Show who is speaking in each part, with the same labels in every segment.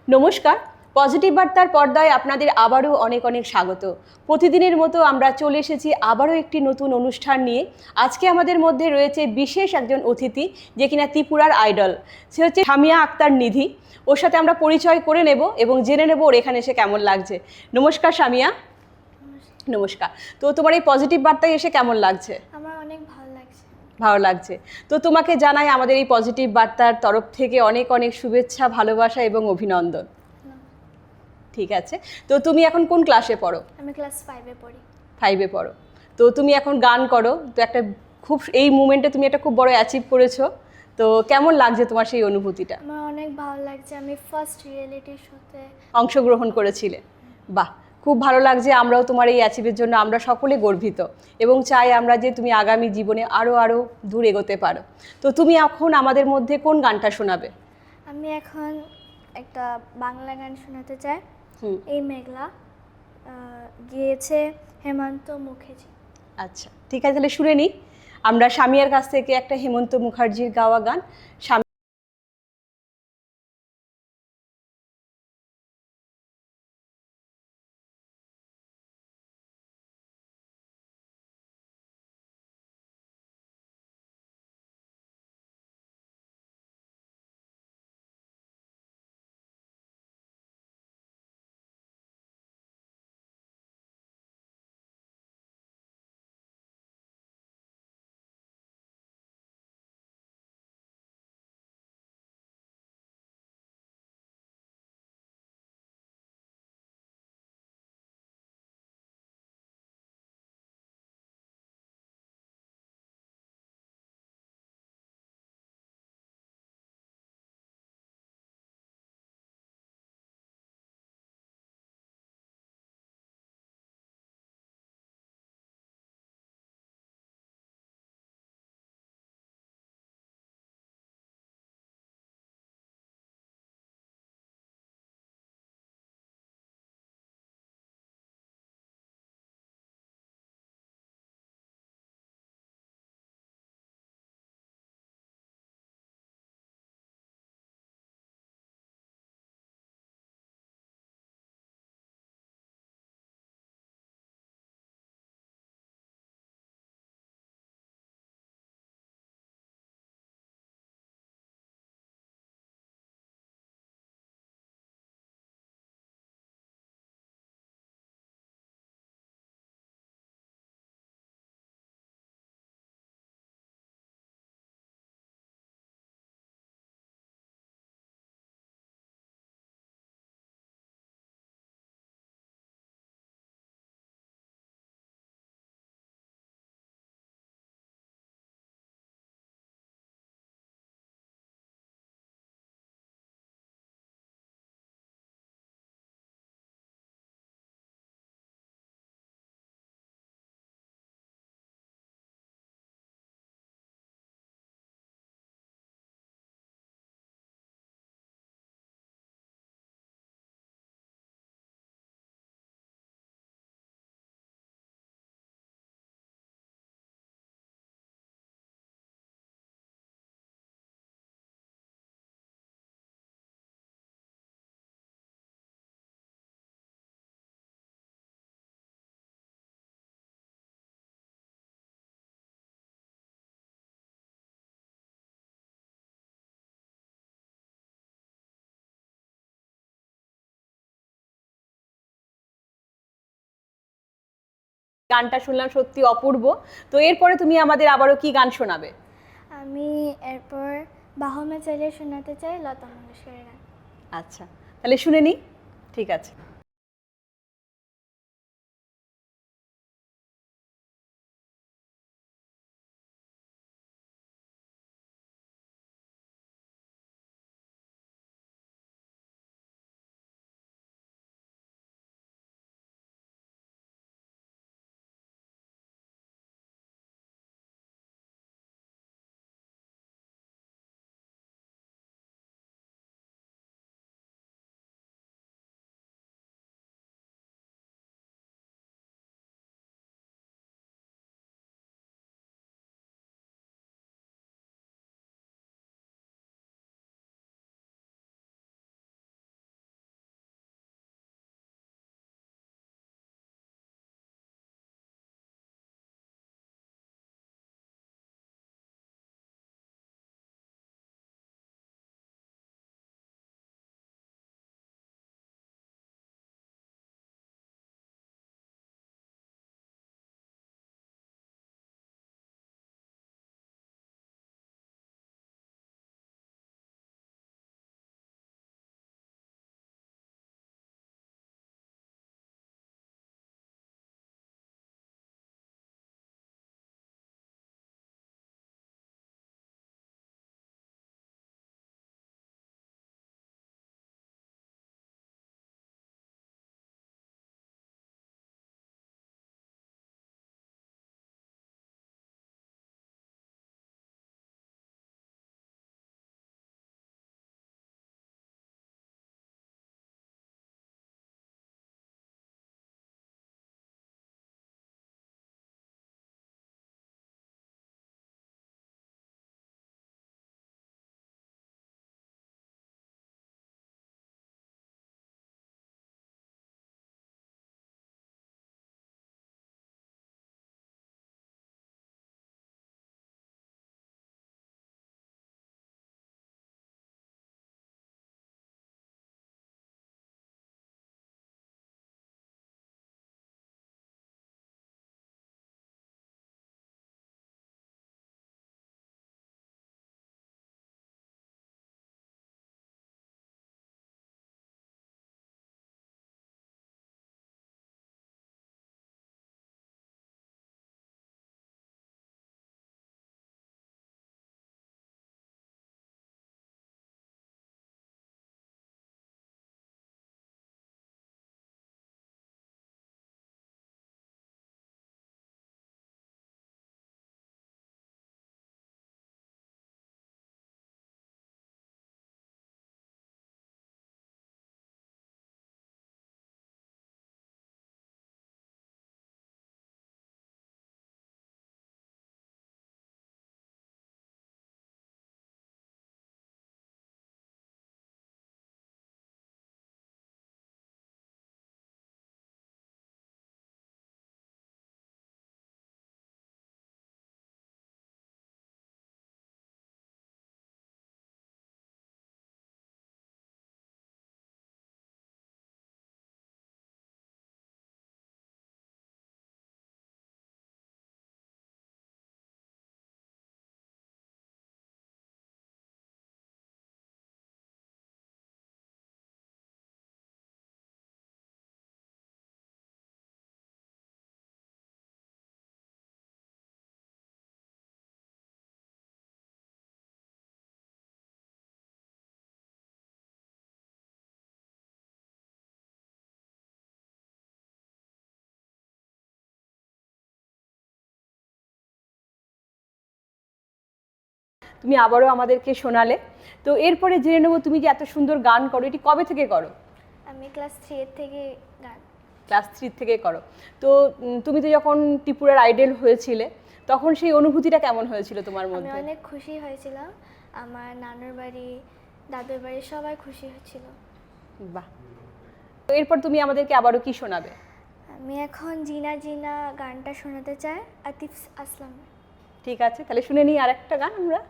Speaker 1: নমস্কার, পজিটিভ বার্তার পর্দায় আপনাদের আবারও অনেক অনেক স্বাগত। প্রতিদিনের মতো আমরা চলে এসেছি আবারও একটি নতুন অনুষ্ঠান নিয়ে। আজকে আমাদের মধ্যে রয়েছে বিশেষ একজন অতিথি, যে কিনা ত্রিপুরার আইডল। সে হচ্ছে সামিয়া আক্তার নিধি। ওর সাথে আমরা পরিচয় করে নেব এবং জেনে নেব ওর এখানে এসে কেমন লাগছে। নমস্কার সামিয়া। নমস্কার। তো তোমার এই পজিটিভ বার্তায় এসে কেমন লাগছে?
Speaker 2: আমার অনেক ভালো লাগছে।
Speaker 1: ভালো লাগছে। তো তোমাকে জানাই আমাদের এই পজিটিভ বার্তার তরফ থেকে অনেক অনেক শুভেচ্ছা, ভালোবাসা এবং অভিনন্দন। ঠিক আছে। তো তুমি এখন কোন ক্লাসে পড়ো?
Speaker 2: আমি ক্লাস 5-এ পড়ি।
Speaker 1: 5-এ পড়ো। তো তুমি এখন গান করো, তো একটা খুব এই মুমেন্টে তুমি একটা খুব বড় অ্যাচিভ করেছো। তো কেমন লাগছে তোমার সেই অনুভূতিটা?
Speaker 2: আমার অনেক ভালো লাগছে। আমি ফার্স্ট রিয়েলিটি শোতে
Speaker 1: অংশগ্রহণ করেছিলে। বাহ, খুব ভালো লাগছে। আমরাও তোমার এই অ্যাচিভের জন্য আমরা সকলে গর্বিত এবং চাই আমরা যে তুমি আগামী জীবনে আরও আরও দূর এগোতে পারো। তো তুমি এখন আমাদের মধ্যে কোন গানটা শোনাবে?
Speaker 2: আমি এখন একটা বাংলা গান শোনাতে চাই। এই মেঘলা গেয়েছে হেমন্ত মুখার্জি।
Speaker 1: আচ্ছা, ঠিক আছে, তাহলে শুনে নিই। আমরা সামিয়ার কাছ থেকে একটা হেমন্ত মুখার্জির গাওয়া গান। গানটা শুনলাম সত্যি অপূর্ব। তো এরপরে তুমি আমাদের আবারও কি গান শোনাবে?
Speaker 2: আমি এরপর বাহমে চালিয়ে শোনাতে চাই লতা মঙ্গেশকরের গান।
Speaker 1: আচ্ছা, তাহলে শুনে নিই। ঠিক আছে। তুমি আবারও আমাদেরকে শোনালে। তো এরপরে জেনে নেবো তুমি যে এত সুন্দর গান করো, এটি কবে থেকে করো?
Speaker 2: আমি ক্লাস 3 থেকে গান।
Speaker 1: ক্লাস 3 থেকে করো। তো তুমি তো যখন ত্রিপুরার আইডল হয়েছিলে তখন সেই অনুভূতিটা কেমন হয়েছিল তোমার
Speaker 2: আমি
Speaker 1: মধ্যে?
Speaker 2: অনেক খুশি হয়েছিলাম, আমার নানুর বাড়ি, দাদুর বাড়ি সবাই খুশি হচ্ছিল।
Speaker 1: বাহ। তো এরপর তুমি আমাদেরকে আবারও কি শোনাবে?
Speaker 2: আমি এখন জিনা জিনা গানটা শোনাতে চাই, আতিফ আসলাম।
Speaker 1: ঠিক আছে, তাহলে শুনে নিই আরেকটা গান আমরা।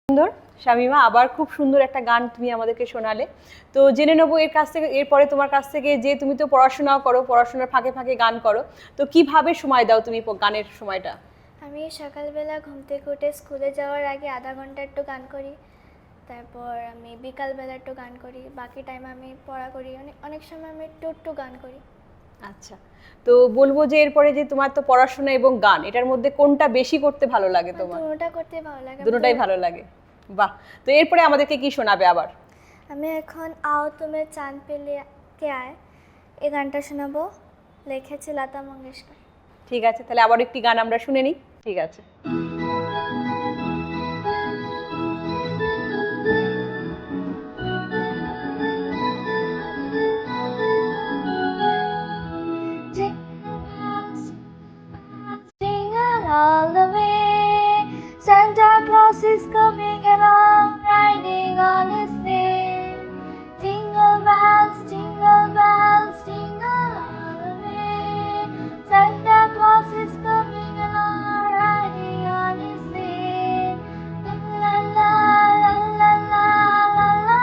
Speaker 1: সুন্দর শামিমা, আবার খুব সুন্দর একটা গান তুমি আমাদেরকে শোনালে। তো জেনে নেবো এর কাছ থেকে, এরপরে তোমার কাছ থেকে, যে তুমি তো পড়াশোনাও করো, পড়াশোনার ফাঁকে ফাঁকে গান করো, তো কিভাবে সময় দাও তুমি গানের সময়টা?
Speaker 2: আমি সকালবেলা ঘুম থেকে উঠে স্কুলে যাওয়ার আগে আধা ঘন্টা একটু গান করি, তারপর আমি বিকালবেলা একটু গান করি, বাকি টাইম আমি পড়া করি, অনেক অনেক সময় আমি একটু একটু গান করি।
Speaker 1: আচ্ছা, তো বলবো যে এরপরে যে তোমার তো পড়াশোনা এবং গান, এটার মধ্যে কোনটা বেশি করতে ভালো লাগে তোমার?
Speaker 2: দুটোটা করতে ভালো লাগে।
Speaker 1: দুটোটাই ভালো লাগে। বাহ। তো এরপরে আমাদেরকে কি শোনাবে আবার?
Speaker 2: আমি এখন আও তুমি চাঁদ পেলে কে আয় এই গানটা শোনাবো, লিখেছে লতা মঙ্গেশকর।
Speaker 1: ঠিক আছে, তাহলে আবার একটি গান আমরা শুনে নিই। ঠিক আছে।
Speaker 2: Jingle all the way, Santa Claus is coming along, riding on his sleigh. Jingle bells, jingle all the way. Santa Claus is coming along, riding on his sleigh. La la la la la la la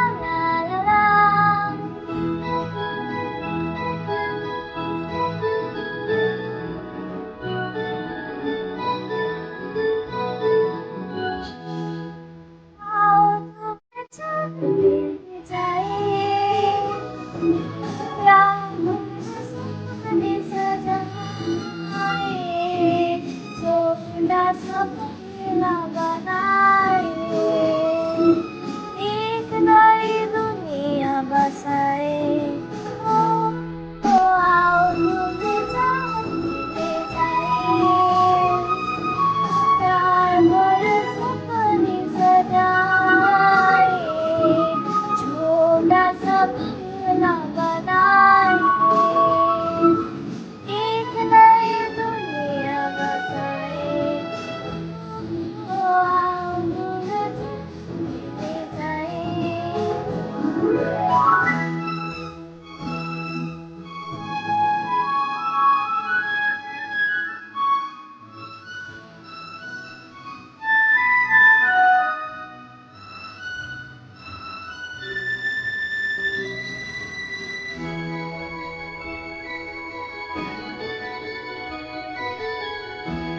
Speaker 2: la la एक नई दुनिया बसाए आओ झूले झूले जाए प्यार भरे सपने सजाए छोटा सा बंगला बनाए एक नई दुनिया बसाए आओ झूले झूले जाए छोटा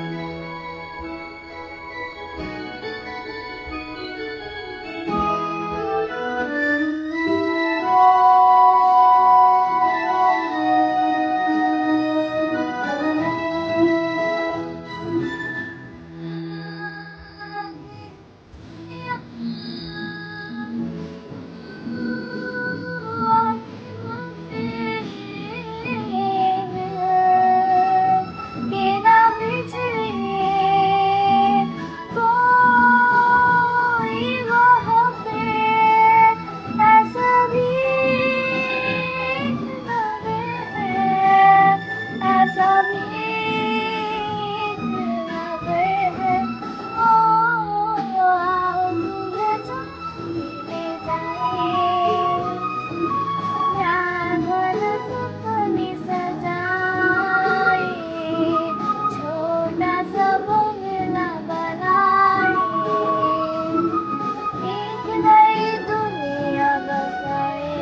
Speaker 2: सा बंगला बनाए एक नई दुनिया बसाए आओ तुम्हें जान ले जाए प्यार भरे सपने सजाए छोटा सा बंगला बनाए एक नई दुनिया बसाए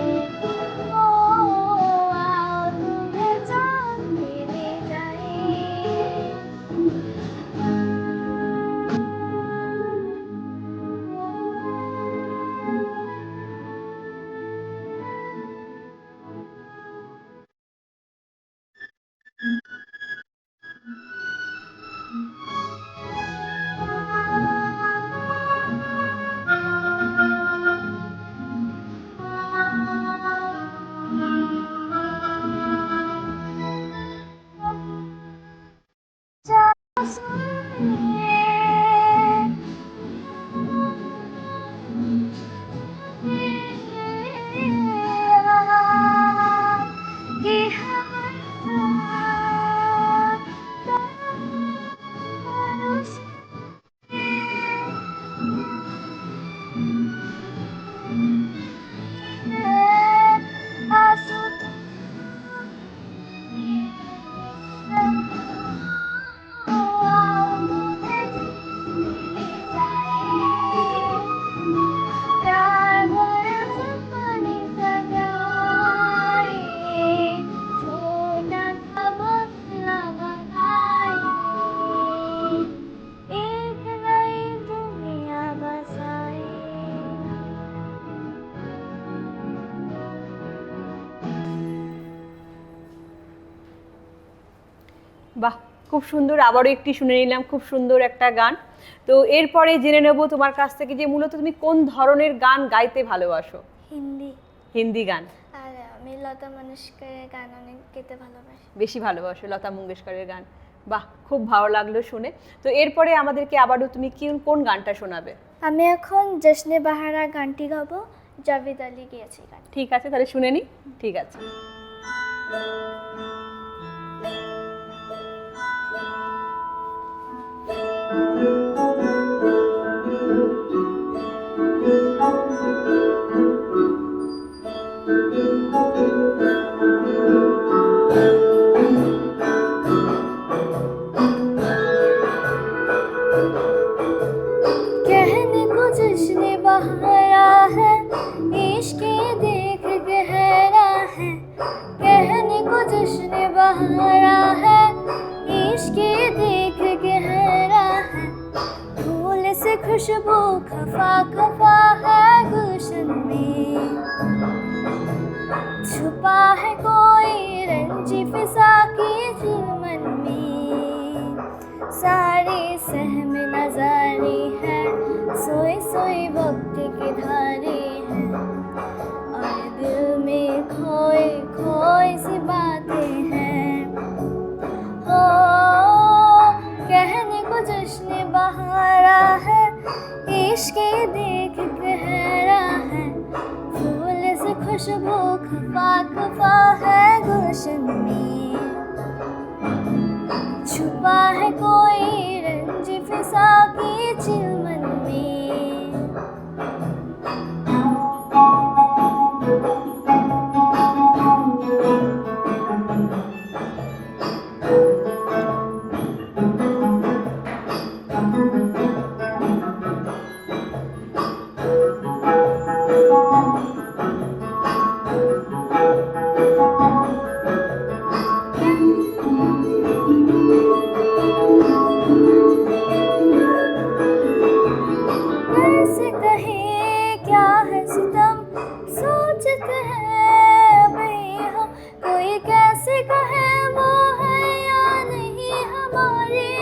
Speaker 1: বাহ, খুব সুন্দর। আবারও একটি শুনে নিলাম, খুব সুন্দর একটা গান। তো এরপরে জেনে নেব তোমার কাছ থেকে যে মূলত তুমি কোন ধরনের গান গাইতে ভালোবাসো।
Speaker 2: হিন্দি
Speaker 1: হিন্দি গান
Speaker 2: আর আমি লতা মঙ্গেশকরের গান অনেক গেতে ভালোবাসি।
Speaker 1: বেশি ভালোবাসো লতা মঙ্গেশকরের গান। বাহ, খুব ভালো লাগলো শুনে। তো এরপরে আমাদেরকে আবারও তুমি কোন গানটা শোনাবে?
Speaker 2: আমি এখন জশ্নে বাহারা গানটি গাবো, জাভেদ আলী গেয়েছে গান।
Speaker 1: ঠিক আছে, তাহলে শুনে নি। ঠিক আছে।
Speaker 2: कहने को जश्न बहारा है, इश्क देख गहरा है। कहने को जश्न बहारा है, इश्क देख गहरा है। फूल से खुशबू खफा खफा है गुलशन में, छुपा है कोई रंजी फिजा की जुमन में। सारे सहम नजारे हैं, सोए सोए वक्त के धारे हैं, और दिल में खोए खोए सी बातें हैं। हो कहने को जश्न बहारा है, इश्क देख गहरा है। फूल से खुशबू खफा खफा है गुलशन में, छुपा है कोई रंज फिजा की चिलमन में। कैसे कहे क्या है सितम, सोचते हैं भाई हम, कोई कैसे कहे वो है या नहीं हमारे।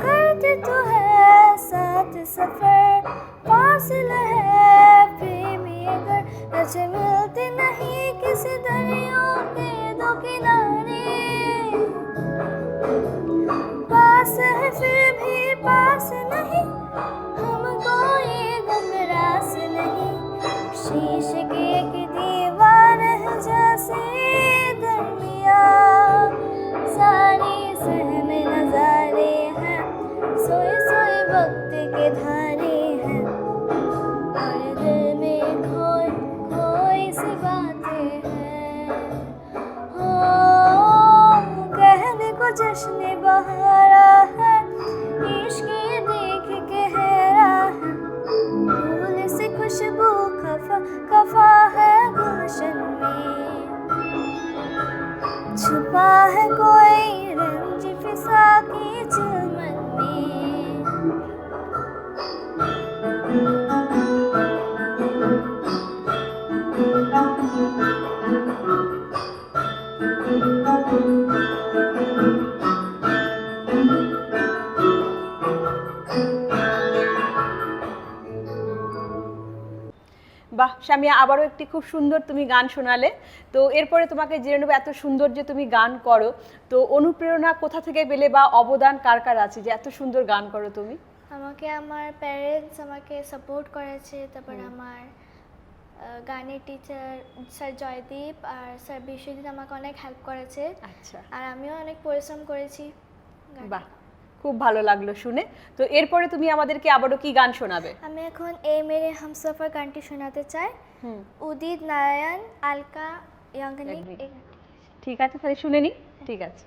Speaker 2: करते तो है साथ सफर, फासिला है प्रेमी अगर, ऐसे मिलते नहीं किसी दरिया के दो किनारे। पास है फिर भी पास नहीं, हमको ये गम रास नहीं। शीशे के एक दीवार है जैसे दरमिया, सारे सहम नजारे हैं, सोए सोए वक्त के धारे हैं, और दिल में खोए खोए सी बातें हैं। हो कहने को जश्न बहारा है, इश्क देख गहरा है। फूल से खुशबू खफा खफा है गुलशन में, छुपा है कोई रंज फिजा की चिलमन में।
Speaker 1: বাহ শামিয়া, আবারও একটি খুব সুন্দর তুমি গান শোনালে। তো এরপরে তোমাকে জেনে নেবো, এত সুন্দর যে তুমি গান করো, তো অনুপ্রেরণা কোথা থেকে পেলে বা অবদান কার কার আছে যে এত সুন্দর গান করো তুমি?
Speaker 2: আমাকে আমার প্যারেন্টস আমাকে সাপোর্ট করেছে, তারপর আমার গানের টিচার স্যার জয়দীপ আর স্যার বিশ্বজিৎ আমাকে অনেক হেল্প করেছে।
Speaker 1: আচ্ছা,
Speaker 2: আর আমিও অনেক পরিশ্রম করেছি।
Speaker 1: বাহ, খুব ভালো লাগলো শুনে। তো এরপরে তুমি আমাদেরকে আবারও কি গান শোনাবে?
Speaker 2: আমি এখন এ মেরে হামসফর গানটি শোনাতে চাই। উদিত নারায়ণ, আলকা ইয়াঙ্গনিক।
Speaker 1: ঠিক আছে, তাহলে শুনে নি। ঠিক আছে।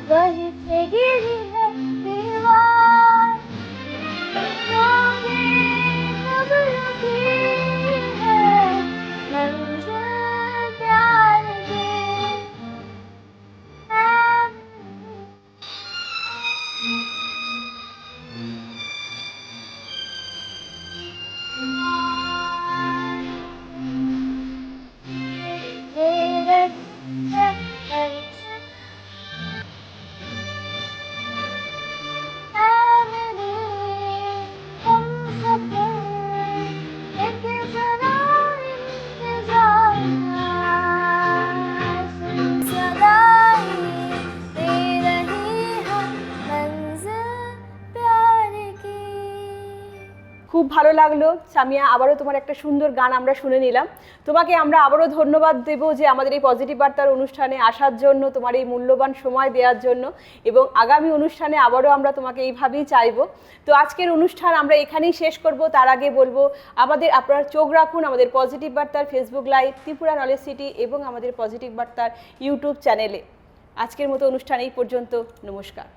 Speaker 2: वही पे गिरी है दीवार कब लगी है मंजिल प्यार की
Speaker 1: খুব ভালো লাগলো সামিয়া, আবারও তোমার একটা সুন্দর গান আমরা শুনে নিলাম। তোমাকে আমরা আবারও ধন্যবাদ দেব যে আমাদের এই পজিটিভ বার্তার অনুষ্ঠানে আসার জন্য, তোমার এই মূল্যবান সময় দেওয়ার জন্য, এবং আগামী অনুষ্ঠানে আবারও আমরা তোমাকে এইভাবেই চাইবো। তো আজকের অনুষ্ঠান আমরা এখানেই শেষ করব। তার আগে বলবো আপনারা চোখ রাখুন আমাদের পজিটিভ বার্তার Facebook live, Tripura knowledge city এবং আমাদের পজিটিভ বার্তার ইউটিউব চ্যানেলে। আজকের মতো অনুষ্ঠান এই পর্যন্ত। নমস্কার।